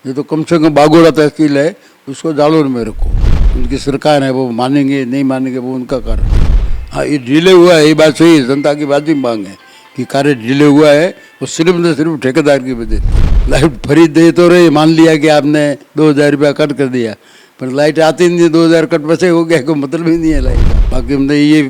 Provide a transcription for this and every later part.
ये तो कम से कम बागोड़ा तहसील है, उसको जालोर में रखो। उनकी सरकार है, वो मानेंगे नहीं मानेंगे वो उनका कारण। हाँ, ये डिले हुआ है, ये बात सही है, जनता की बात ही मांग है कि कार्य डिले हुआ है, वो सिर्फ न सिर्फ ठेकेदार की वजह से। लाइट फ्री दे तो रहे, मान लिया कि आपने 2000 रुपया कट कर दिया, पर लाइट आती नहीं, 2000 कट बचे हो गया, कोई मतलब ही नहीं है लाइट का। बाकी हमने ये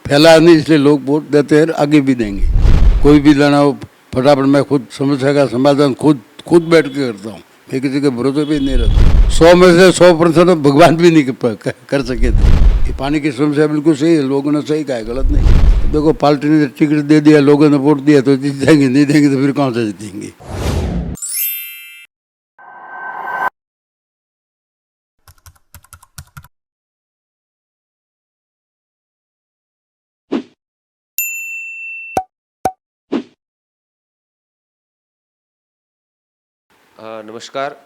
फैला नहीं, इसलिए लोग वोट देते हैं, आगे भी देंगे। कोई भी लेना हो फटाफट, मैं खुद समस्या का समाधान खुद बैठ के करता हूँ, मैं किसी के भरोसे भी नहीं रहता। 100 में से 100% भगवान भी नहीं कर सके थे। ये पानी की समस्या बिल्कुल सही है, लोगों ने सही कहा है, गलत नहीं। देखो पार्टी ने टिकट दे दिया, लोगों ने वोट दिया तो जीत जाएंगे, नहीं देंगे तो फिर कहाँ से जीतेंगे। नमस्कार।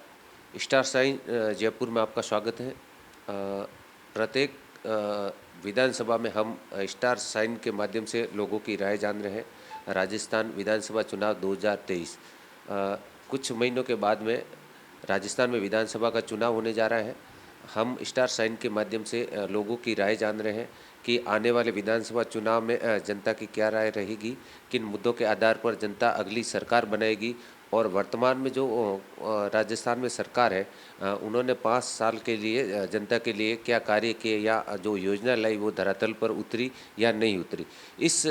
स्टार साइन जयपुर में आपका स्वागत है। प्रत्येक विधानसभा में हम स्टार साइन के माध्यम से लोगों की राय जान रहे हैं। राजस्थान विधानसभा चुनाव 2023 कुछ महीनों के बाद में राजस्थान में विधानसभा का चुनाव होने जा रहा है। हम स्टार साइन के माध्यम से लोगों की राय जान रहे हैं कि आने वाले विधानसभा चुनाव में जनता की क्या राय रहेगी, किन मुद्दों के आधार पर जनता अगली सरकार बनाएगी और वर्तमान में जो राजस्थान में सरकार है उन्होंने 5 साल के लिए जनता के लिए क्या कार्य किए या जो योजना लाई वो धरातल पर उतरी या नहीं उतरी। इस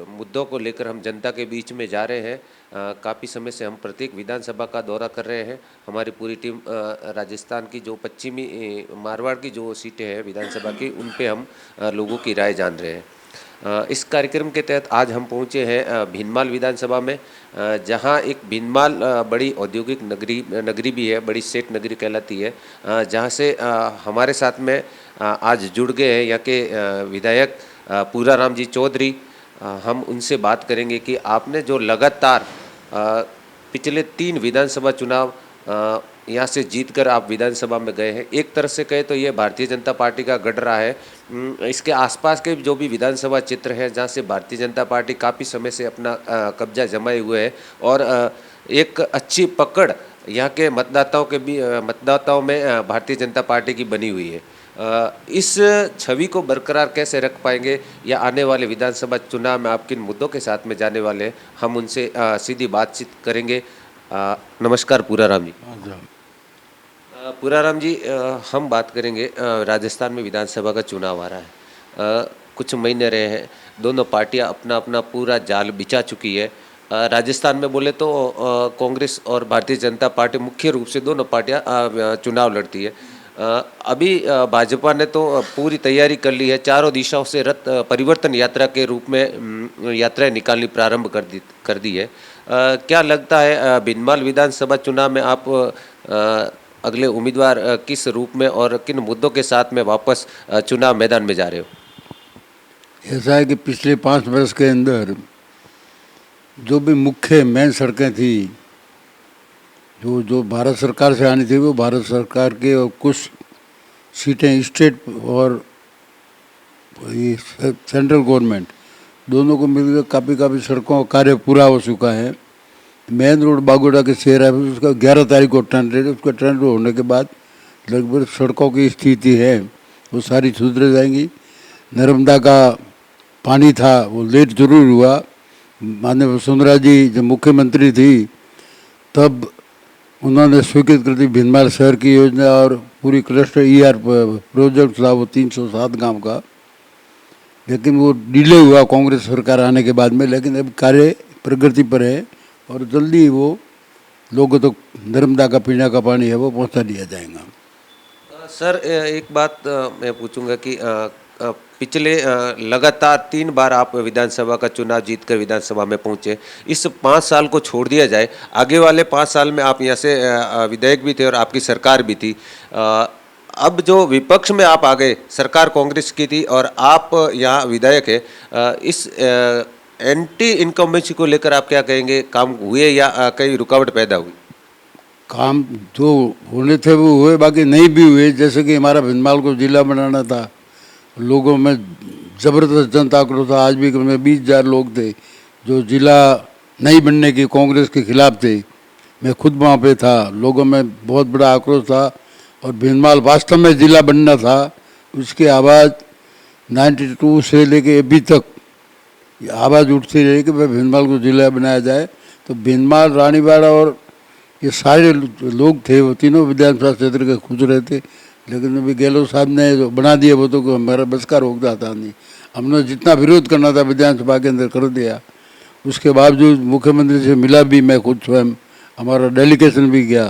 मुद्दों को लेकर हम जनता के बीच में जा रहे हैं। काफ़ी समय से हम प्रत्येक विधानसभा का दौरा कर रहे हैं। हमारी पूरी टीम राजस्थान की जो पश्चिमी मारवाड़ की जो सीटें हैं विधानसभा की, उन पे हम लोगों की राय जान रहे हैं। इस कार्यक्रम के तहत आज हम पहुंचे हैं भीनमाल विधानसभा में, जहां एक भीनमाल बड़ी औद्योगिक नगरी भी है, बड़ी सेठ नगरी कहलाती है, जहां से हमारे साथ में आज जुड़ गए हैं यहाँ के विधायक पूराराम जी चौधरी। हम उनसे बात करेंगे कि आपने जो लगातार पिछले 3 विधानसभा चुनाव यहाँ से जीतकर आप विधानसभा में गए हैं। एक तरह से कहे तो ये भारतीय जनता पार्टी का गढ़ रहा है। इसके आसपास के जो भी विधानसभा क्षेत्र हैं जहाँ से भारतीय जनता पार्टी काफ़ी समय से अपना कब्जा जमाए हुए है और एक अच्छी पकड़ यहाँ के मतदाताओं में भारतीय जनता पार्टी की बनी हुई है। इस छवि को बरकरार कैसे रख पाएंगे या आने वाले विधानसभा चुनाव में आप किन मुद्दों के साथ में जाने वाले हैं, हम उनसे सीधी बातचीत करेंगे। नमस्कार पूराराम जी। पूराराम जी, हम बात करेंगे राजस्थान में विधानसभा का चुनाव आ रहा है। कुछ महीने रहे हैं, दोनों पार्टियां अपना अपना पूरा जाल बिछा चुकी है। राजस्थान में बोले तो कांग्रेस और भारतीय जनता पार्टी मुख्य रूप से दोनों पार्टियां चुनाव लड़ती है। अभी भाजपा ने तो पूरी तैयारी कर ली है, चारों दिशाओं से रथ परिवर्तन यात्रा के रूप में यात्राएं निकालनी प्रारंभ कर दी है। क्या लगता है भीनमाल विधानसभा चुनाव में आप अगले उम्मीदवार किस रूप में और किन मुद्दों के साथ में वापस चुनाव मैदान में जा रहे हो? ऐसा है कि पिछले 5 वर्ष के अंदर जो भी मुख्य मेन सड़कें थी जो भारत सरकार से आनी थी, वो भारत सरकार के, और कुछ सीटें स्टेट और ये सेंट्रल गवर्नमेंट दोनों को मिलकर काफ़ी सड़कों का कार्य पूरा हो चुका है। मेन रोड बागोड़ा के शहर है, उसका 11 तारीख को टेंडर है। उसका टेंडर होने के बाद लगभग सड़कों की स्थिति है वो सारी सुधर जाएंगी। नर्मदा का पानी था वो लेट जरूर हुआ। माननीय वसुंधरा जी जब मुख्यमंत्री थी तब उन्होंने स्वीकृत कर दी भीनमाल शहर की योजना और पूरी क्लस्टर ER प्रोजेक्ट था वो 307 गांव का, लेकिन वो डिले हुआ कांग्रेस सरकार आने के बाद में। लेकिन अब कार्य प्रगति पर है और जल्दी वो लोगों तक नर्मदा का पीने का पानी है वो पहुंचा दिया जाएगा। सर, एक बात मैं पूछूंगा कि पिछले लगातार 3 बार आप विधानसभा का चुनाव जीतकर विधानसभा में पहुंचे। इस 5 साल को छोड़ दिया जाए, आगे वाले 5 साल में आप यहाँ से विधायक भी थे और आपकी सरकार भी थी। अब जो विपक्ष में आप आ गए, सरकार कांग्रेस की थी और आप यहाँ विधायक है, इस एंटी इनकम्बेंसी को लेकर आप क्या कहेंगे? काम हुए या कई रुकावट पैदा हुई? काम जो होने थे वो हुए, बाकी नहीं भी हुए। जैसे कि हमारा भीनमाल को जिला बनाना था, लोगों में ज़बरदस्त जनता आक्रोश था। आज भी में 20,000 लोग थे जो जिला नहीं बनने की कांग्रेस के खिलाफ थे। मैं खुद वहाँ पे था, लोगों में बहुत बड़ा आक्रोश था और भीनमाल वास्तव में जिला बनना था। उसकी आवाज़ 92 से लेके अभी तक ये आवाज़ उठती रही कि भाई भीनमाल को जिला बनाया जाए। तो भीनमाल, रानीवाड़ा और ये सारे लोग थे, वो तीनों विधानसभा क्षेत्र के खुश रहे थे। लेकिन अभी गहलोत साहब ने जो बना दिया वो तो हमारा बस का रोकता था नहीं। हमने जितना विरोध करना था विधानसभा के अंदर कर दिया। उसके बावजूद मुख्यमंत्री से मिला भी, मैं खुद स्वयं, हमारा डेलीगेशन भी गया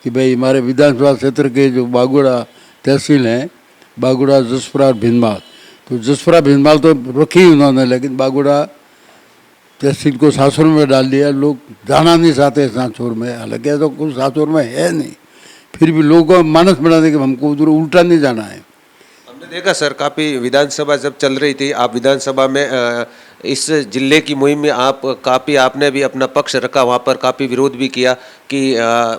कि भाई हमारे विधानसभा क्षेत्र के जो बागुड़ा तहसील हैं, बागुड़ा, जसपुरा और भीनमाल, तो जसपुरा भीनमाल तो रखी उन्होंने, लेकिन बागुड़ा तहसील को सासुर में डाल दिया। लोग जाना नहीं चाहते सासुर में, हालांकि तो कुछ सासुर में है नहीं, फिर भी लोगों को मानस बना दे कि हमको उधर उल्टा नहीं जाना है। हमने देखा सर, काफ़ी विधानसभा जब चल रही थी, आप विधानसभा में इस जिले की मुहिम में आप काफ़ी, आपने भी अपना पक्ष रखा, वहाँ पर काफ़ी विरोध भी किया कि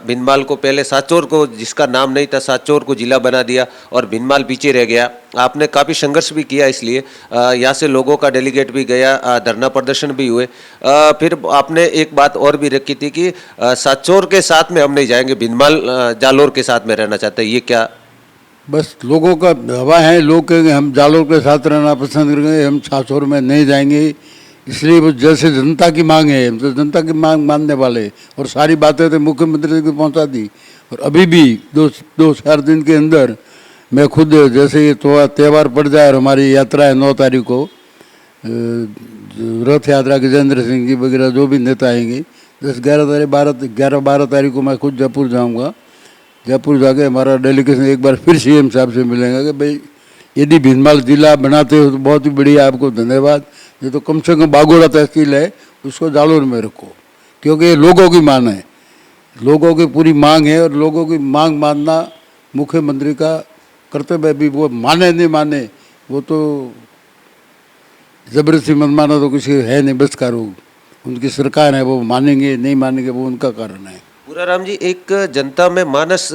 भीनमाल को पहले सांचौर को, जिसका नाम नहीं था, सांचौर को जिला बना दिया और भीनमाल पीछे रह गया। आपने काफ़ी संघर्ष भी किया, इसलिए यहाँ से लोगों का डेलीगेट भी गया, धरना प्रदर्शन भी हुए। फिर आपने एक बात और भी रखी थी कि सांचौर के साथ में हम नहीं जाएंगे, भीनमाल जालोर के साथ में रहना चाहते हैं। ये क्या? बस लोगों का हवा है, लोग कहेंगे हम जालोर के साथ रहना पसंद करेंगे, हम सासुर में नहीं जाएंगे। इसलिए वो जैसे जनता की मांग है, हम तो जनता की मांग मानने वाले, और सारी बातें तो मुख्यमंत्री को पहुंचा दी। और अभी भी दो चार दिन के अंदर मैं खुद, जैसे ये त्यौहार पड़ जाए और हमारी यात्रा है 9 तारीख को, रथ यात्रा, गजेंद्र सिंह जी वगैरह जो भी नेता आएंगे, 10-11 तारीख को मैं खुद जयपुर जाऊँगा। जयपुर जाके हमारा डेलीगेशन एक बार फिर सीएम साहब से मिलेंगे कि भाई यदि भीनमाल जिला बनाते हो तो बहुत ही बढ़िया, आपको धन्यवाद। ये तो कम से कम बागोड़ा तहसील है, उसको जालोर में रखो, क्योंकि ये लोगों की मांग है, लोगों की पूरी मांग है। और लोगों की मांग मानना मुख्यमंत्री का कर्तव्य है। भी वो माने नहीं माने, वो तो जबरदस्ती मत माना तो किसी है नहीं, बस का रोग, उनकी सरकार है, वो मानेंगे नहीं मानेंगे वो उनका कारण है। पूराराम जी, एक जनता में मानस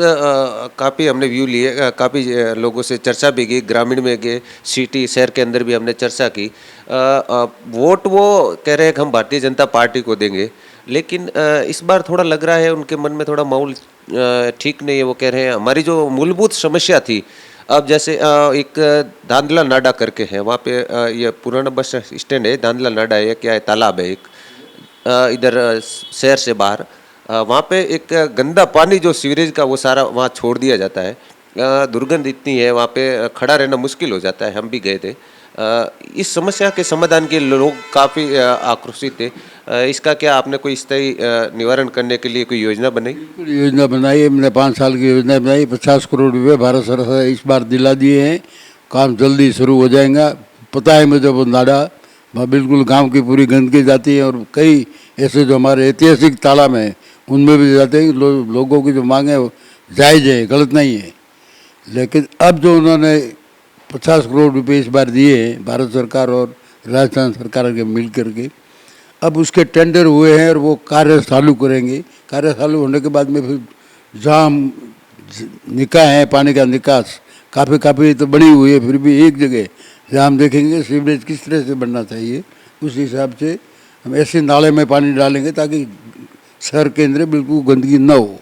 काफ़ी हमने व्यू लिए, काफ़ी लोगों से चर्चा भी की, ग्रामीण में गए, सिटी शहर के अंदर भी हमने चर्चा की। वोट वो कह रहे हैं कि हम भारतीय जनता पार्टी को देंगे, लेकिन इस बार थोड़ा लग रहा है उनके मन में थोड़ा माहौल ठीक नहीं है। वो कह रहे हैं हमारी जो मूलभूत समस्या थी, अब जैसे एक धांधला नाडा करके है, वहाँ पे ये पुराना बस स्टैंड है, धांधला नाडा है, क्या है, तालाब है एक, इधर शहर से बाहर, वहाँ पे एक गंदा पानी जो सीवरेज का वो सारा वहाँ छोड़ दिया जाता है। दुर्गंध इतनी है, वहाँ पे खड़ा रहना मुश्किल हो जाता है। हम भी गए थे। इस समस्या के समाधान के लोग काफ़ी आक्रोशित थे। इसका क्या आपने कोई स्थायी निवारण करने के लिए कोई योजना बनाई? बिल्कुल योजना बनाई है, मैंने 5 साल की योजना बनाई। 50 करोड़ रुपये भारत सरकार इस बार दिला दिए हैं, काम जल्दी शुरू हो जाएगा। पता है मुझे वो नाडा, वहाँ बिल्कुल गांव की पूरी गंदगी जाती है, और कई ऐसे जो हमारे ऐतिहासिक तालाब हैं उनमें भी जाते हैं। लोगों की जो मांग है वो जायज़ है, गलत नहीं है। लेकिन अब जो उन्होंने 50 करोड़ रुपये इस बार दिए हैं, भारत सरकार और राजस्थान सरकार के मिल करके, अब उसके टेंडर हुए हैं और वो कार्य चालू करेंगे। कार्य चालू होने के बाद में फिर जहाँ निकाय है, पानी का निकास काफ़ी तो बनी हुई है, फिर भी एक जगह जहाँ हम देखेंगे सीवरेज किस तरह से बनना चाहिए, उस हिसाब से हम ऐसे नाले में पानी डालेंगे ताकि शहर के अंदर बिल्कुल गंदगी न हो।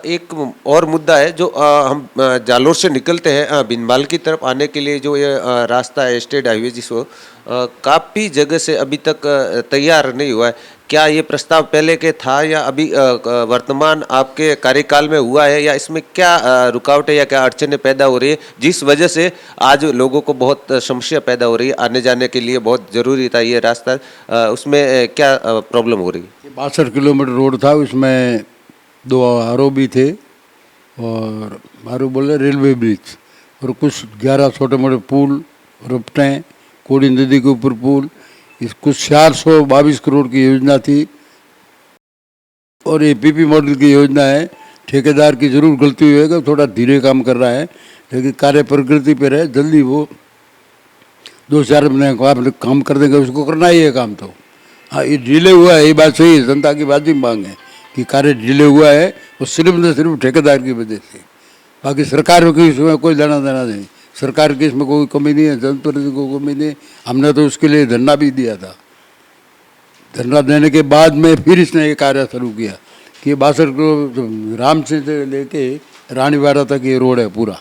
एक और मुद्दा है जो हम जालोर से निकलते हैं भीनमाल की तरफ आने के लिए, जो ये रास्ता है स्टेट हाईवे, जिसको काफ़ी जगह से अभी तक तैयार नहीं हुआ है। क्या ये प्रस्ताव पहले के था या अभी वर्तमान आपके कार्यकाल में हुआ है, या इसमें क्या रुकावटें या क्या अड़चनें पैदा हो रही है जिस वजह से आज लोगों को बहुत समस्या पैदा हो रही है? आने जाने के लिए बहुत ज़रूरी था ये रास्ता, उसमें क्या प्रॉब्लम हो रही है? 62 किलोमीटर रोड था, उसमें 2 आरओबी थे और आरओ बोले रेलवे ब्रिज, और कुछ 11 छोटे मोटे पुल, रपटें, कोड़ी नदी के ऊपर पुल, इस कुछ 422 करोड़ की योजना थी। और ये पीपी मॉडल की योजना है। ठेकेदार की जरूर गलती हुई है, थोड़ा धीरे काम कर रहा है, लेकिन कार्य प्रगति पर है। जल्दी वो 2-4 महीने काम कर देंगे, उसको करना ही है काम। तो हाँ, ये डिले हुआ है, ये बात सही है, जनता की बात ही मांग है कि कार्य डिले हुआ है, वो सिर्फ न सिर्फ ठेकेदार की वजह से। बाकी सरकार की इसमें कोई लेना देना नहीं, सरकार की इसमें कोई कमी नहीं है, जनप्रतिनिधि को कमी नहीं। हमने तो उसके लिए धरना भी दिया था, धरना देने के बाद में फिर इसने ये कार्य शुरू किया। कि 62 किलो राम से लेके रानीवाड़ा तक ये रोड है पूरा।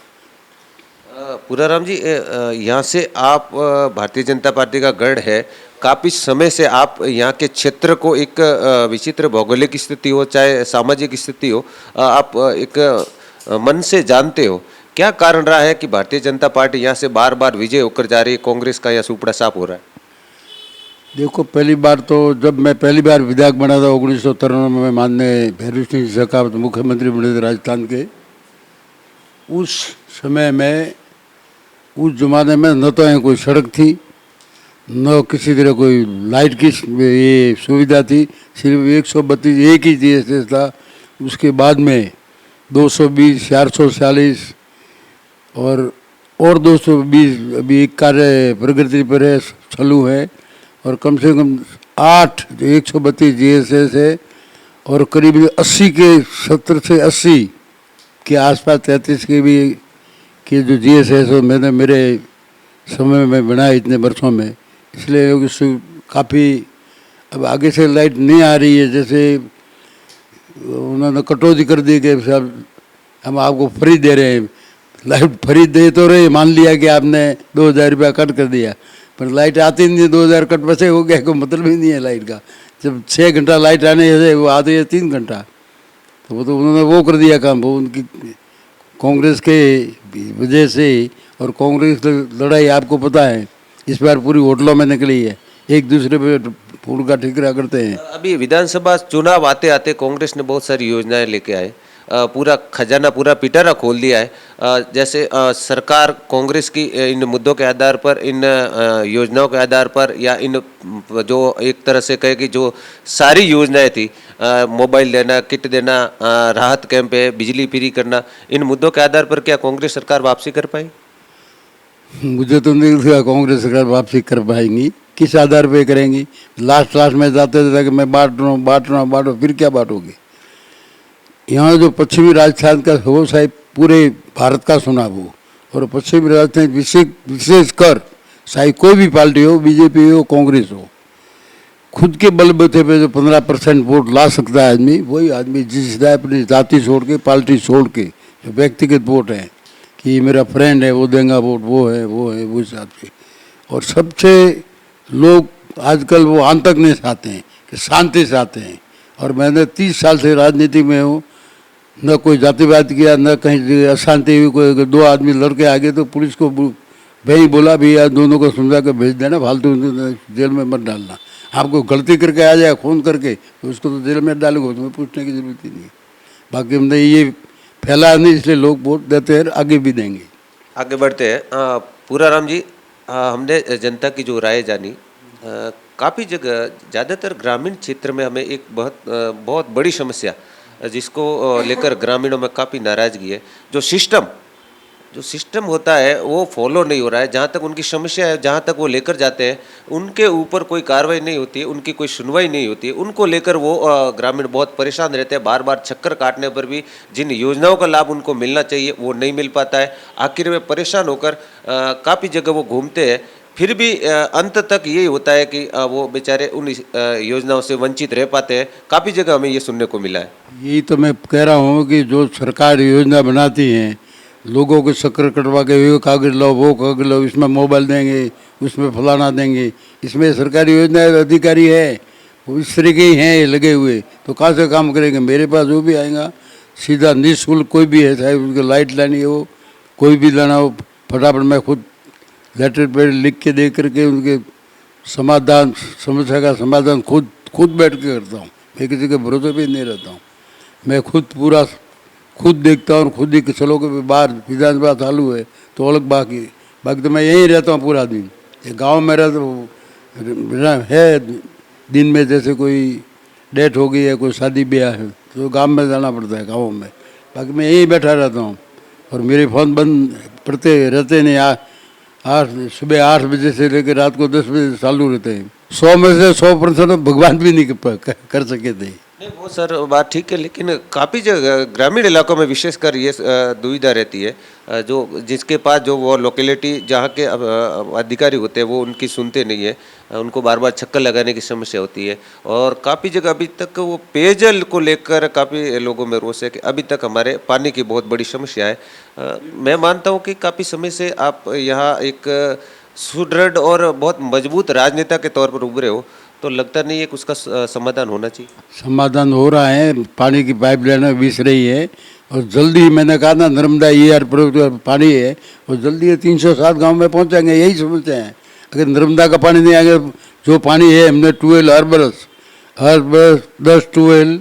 पूराराम जी, यहाँ से आप भारतीय जनता पार्टी का गढ़ है, काफ़ी समय से आप यहाँ के क्षेत्र को एक विचित्र भौगोलिक स्थिति हो चाहे सामाजिक स्थिति हो, आप एक मन से जानते हो। क्या कारण रहा है कि भारतीय जनता पार्टी यहाँ से बार बार विजय होकर जा रही है, कांग्रेस का यहाँ सुपड़ा साफ हो रहा है? देखो, पहली बार तो जब मैं पहली बार विधायक बना था 1993 में, माननीय भैरव सिंह शेखावत मुख्यमंत्री बने थे राजस्थान के, उस समय में उस जमाने में न तो यहाँ कोई सड़क थी, न किसी तरह कोई लाइट की ये सुविधा थी। सिर्फ 132 एक ही जीएसएस था। उसके बाद में 220, 440 और 220 अभी एक कार्य प्रगति पर है, चालू है। और कम से कम 8 132 जीएसएस है और करीब 80 के 70 से 80 के आसपास 33 के भी कि जो जीएसएस है मैंने मेरे समय में बनाया इतने वर्षों में। इसलिए उससे काफ़ी अब आगे से लाइट नहीं आ रही है। जैसे उन्होंने कटौती कर दी कि साहब हम आपको फ्री दे रहे हैं। लाइट फ्री दे तो रहे, मान लिया कि आपने 2000 रुपया कट कर दिया, पर लाइट आती नहीं। 2000 कट बचे हो गया, कोई मतलब ही नहीं है लाइट का। जब 6 घंटा लाइट आने से वो आती है 3 घंटा, तो वो तो उन्होंने वो कर दिया काम। वो उनकी कांग्रेस के वजह से, और कांग्रेस लड़ाई आपको पता है इस बार पूरी होटलों में निकली है, एक दूसरे पे फूल का ठिकरा करते हैं। अभी विधानसभा चुनाव आते आते कांग्रेस ने बहुत सारी योजनाएं लेके आए, पूरा खजाना पूरा पिटारा खोल दिया है। जैसे सरकार कांग्रेस की इन मुद्दों के आधार पर, इन योजनाओं के आधार पर, या इन जो एक तरह से कहे कि जो सारी योजनाएं थी, मोबाइल देना, किट देना, राहत कैंप है, बिजली फ्री करना, इन मुद्दों के आधार पर क्या कांग्रेस सरकार वापसी कर पाई? मुझे तो नहीं लगता कांग्रेस सरकार वापसी कर पाएंगी। किस आधार पे करेंगी? लास्ट में जाते थे कि मैं बांट रहा हूँ, फिर क्या बांटोगे? यहाँ जो पश्चिमी राजस्थान का हो, शायद पूरे भारत का सुना वो, और पश्चिमी राजस्थान विशेषकर चाहे कोई भी पार्टी हो, बीजेपी हो, कांग्रेस हो, खुद के बलबूते पे जो 15% वोट ला सकता है आदमी, वही आदमी जिसदा अपनी जाति छोड़ के, पार्टी छोड़ के, जो व्यक्तिगत वोट है कि मेरा फ्रेंड है वो देगा वोट, वो हिसाब से। और सबसे लोग आजकल वो आतंक नहीं चाहते हैं कि शांति चाहते हैं। और मैंने 30 साल से राजनीति में हूँ, न कोई जातिवाद किया, न कहीं अशांति हुई। कोई 2 आदमी लड़के आ गए तो पुलिस को भाई बोला भी यार दोनों को समझा कर भेज देना, फालतू जेल में मत डालना। आपको गलती करके आ जाए खून करके तो उसको तो जेल में डालोगे, तुम्हें पूछने की जरूरत ही नहीं। बाकी हमने ये फैला नहीं, इसलिए लोग वोट देते हैं, आगे भी देंगे। आगे बढ़ते हैं। पूराराम जी, हमने जनता की जो राय जानी, काफ़ी जगह ज़्यादातर ग्रामीण क्षेत्र में हमें एक बहुत बड़ी समस्या जिसको लेकर ग्रामीणों में काफ़ी नाराज़गी है। जो सिस्टम होता है वो फॉलो नहीं हो रहा है। जहाँ तक उनकी समस्या है, जहाँ तक वो लेकर जाते हैं, उनके ऊपर कोई कार्रवाई नहीं होती है, उनकी कोई सुनवाई नहीं होती है। उनको लेकर वो ग्रामीण बहुत परेशान रहते हैं। बार बार चक्कर काटने पर भी जिन योजनाओं का लाभ उनको मिलना चाहिए वो नहीं मिल पाता है। आखिर में परेशान होकर काफ़ी जगह वो घूमते हैं, फिर भी अंत तक यही होता है कि वो बेचारे उन योजनाओं से वंचित रह पाते हैं। काफ़ी जगह हमें ये सुनने को मिला है। यही तो मैं कह रहा हूँ कि जो सरकार योजना बनाती हैं, लोगों को शक्कर कटवा के ये कागज लाओ, वो कागज लाओ, इसमें मोबाइल देंगे, उसमें फलाना देंगे, इसमें सरकारी योजना अधिकारी है वो इस तरीके ही हैं लगे हुए, तो कहाँ से काम करेंगे? मेरे पास वो भी आएगा सीधा निःशुल्क, कोई भी है, चाहे उनको लाइट लानी हो, कोई भी लाना हो, फटाफट मैं खुद लेटर पर लिख के दे करके उनके समस्या का समाधान खुद बैठ के करता हूँ। मैं किसी के भरोसे पे नहीं रहता हूँ। मैं खुद देखता हूँ और खुद ही चलो के बाहर विधानसभा चालू है तो अलग बाकी तो मैं यहीं रहता हूँ पूरा दिन। ये गांव में रहता है, दिन में जैसे कोई डेथ हो गई है, कोई शादी ब्याह है तो गांव में जाना पड़ता है गाँव में, बाकी मैं यहीं बैठा रहता हूँ। और मेरे फ़ोन बंद पड़ते रहते नहीं, सुबह 8 बजे से लेकर रात को 10 बजे चालू रहते हैं। 100 में से 100% भगवान भी नहीं कर सके थे। नहीं वो सर बात ठीक है, लेकिन काफ़ी जगह ग्रामीण इलाकों में विशेषकर ये दुविधा रहती है। जो जिसके पास जो वो लोकेलिटी जहाँ के अधिकारी होते हैं वो उनकी सुनते नहीं है। उनको बार बार चक्कर लगाने की समस्या होती है, और काफ़ी जगह अभी तक वो पेयजल को लेकर काफ़ी लोगों में रोष है कि अभी तक हमारे पानी की बहुत बड़ी समस्या है। मैं मानता हूँ कि काफ़ी समय से आप यहाँ एक सुदृढ़ और बहुत मजबूत राजनेता के तौर पर उभरे हो, तो लगता नहीं है कि उसका समाधान होना चाहिए। समाधान हो रहा है, पानी की पाइपलाइन बिछ रही है, और जल्दी मैंने कहा ना नर्मदा ER पानी है और जल्दी 307 गांव में पहुंचाएंगे, यही समझते हैं। अगर नर्मदा का पानी नहीं आएगा, जो पानी है हमने ट्यूबवेल हर बरस 10 ट्यूबवेल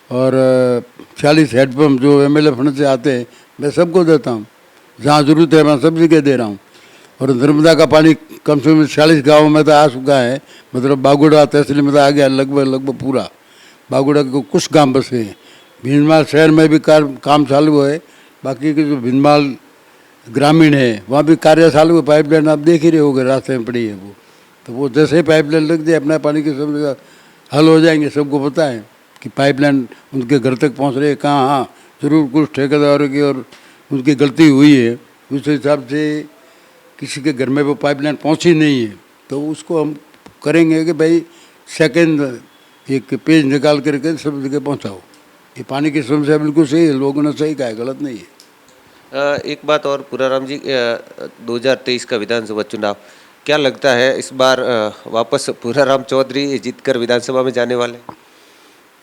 और 40 हैंडपम्प जो MLA फंड से आते हैं मैं सबको देता हूँ, जहाँ जरूरत है मैं सब जगह दे रहा हूँ। और नर्मदा का पानी कम से कम 40 गाँव में तो आ चुका है, मतलब बागुड़ा तहसील में तो आ गया लगभग पूरा। बागुड़ा के कुछ गांव बसे हैं, भीनमाल शहर में भी काम चालू है, बाकी के जो भीनमाल ग्रामीण है वहाँ भी कार्य चालू है। पाइपलाइन आप देख ही रहे होगे, रास्ते में पड़ी है वो, तो वो जैसे ही पाइपलाइन लग जाए अपना पानी की समस्या हल हो जाएंगे। सबको पता है कि पाइपलाइन उनके घर तक पहुँच रही है कहाँ। हाँ जरूर कुछ ठेकेदारों की और उनकी गलती हुई है, उस हिसाब से किसी के घर में वो पाइपलाइन पहुंची नहीं है, तो उसको हम करेंगे कि भाई सेकंड एक पेज निकाल करके सब जगह पहुंचाओ। ये पानी की समस्या बिल्कुल सही है, लोगों ने सही कहा है, गलत नहीं है। एक बात और पूराराम जी, 2023 का विधानसभा चुनाव, क्या लगता है इस बार वापस पूराराम चौधरी जीतकर विधानसभा में जाने वाले?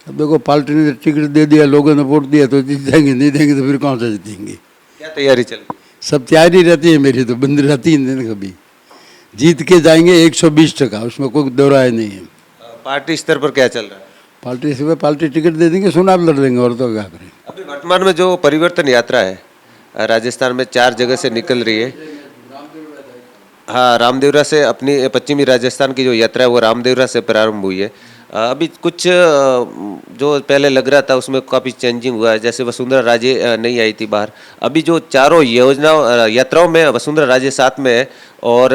अब देखो, पार्टी ने टिकट दे दिया, लोगों ने वोट दिया तो जीत जाएंगे, नहीं देंगे तो फिर कौन सा जीतेंगे। क्या तैयारी चल रही? सब तैयारी रहती है मेरी, तो बंद रहती है कभी। जीत के जाएंगे 120%, उसमें कोई दो राय नहीं है। पार्टी स्तर पर क्या चल रहा है? पार्टी से पार्टी टिकट दे देंगे, चुनाव लड़ देंगे, और तो क्या करें। अभी वर्तमान में जो परिवर्तन यात्रा है राजस्थान में 4 जगह से निकल रही है। हाँ, रामदेवरा से अपनी पश्चिमी राजस्थान की जो यात्रा है वो रामदेवरा से प्रारंभ हुई है। अभी कुछ जो पहले लग रहा था उसमें काफ़ी चेंजिंग हुआ है, जैसे वसुंधरा राजे नहीं आई थी बाहर। अभी जो चारों योजनाओं यात्राओं में वसुंधरा राजे साथ में है, और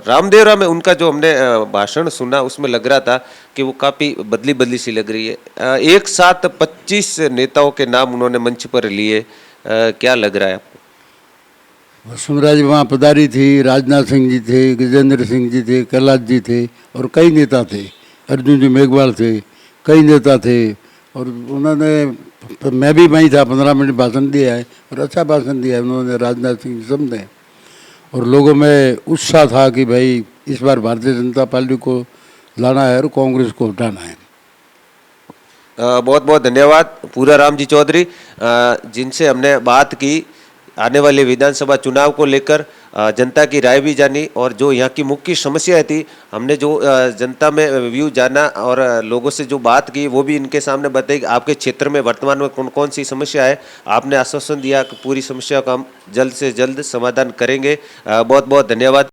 रामदेवरा में उनका जो हमने भाषण सुना उसमें लग रहा था कि वो काफ़ी बदली बदली सी लग रही है। एक साथ 25 नेताओं के नाम उन्होंने मंच पर लिए। क्या लग रहा है आपको? वसुंधरा जी वहाँ पधारी थी, राजनाथ सिंह जी थे, गजेंद्र सिंह जी थे, कैलाश जी थे, और कई नेता थे, अर्जुन जी मेघवाल थे, कई नेता थे। और उन्होंने, मैं भी वहीं था, 15 मिनट भाषण दिया है, और अच्छा भाषण दिया है उन्होंने, राजनाथ सिंह सब ने। और लोगों में उत्साह था कि भाई इस बार भारतीय जनता पार्टी को लाना है और कांग्रेस को हटाना है। बहुत बहुत धन्यवाद पूराराम जी चौधरी, जिनसे हमने बात की आने वाले विधानसभा चुनाव को लेकर, जनता की राय भी जानी, और जो यहाँ की मुख्य समस्याएं थी हमने जो जनता में व्यू जाना और लोगों से जो बात की वो भी इनके सामने बताई कि आपके क्षेत्र में वर्तमान में कौन कौन सी समस्या है। आपने आश्वासन दिया कि पूरी समस्या का हम जल्द से जल्द समाधान करेंगे। बहुत बहुत धन्यवाद।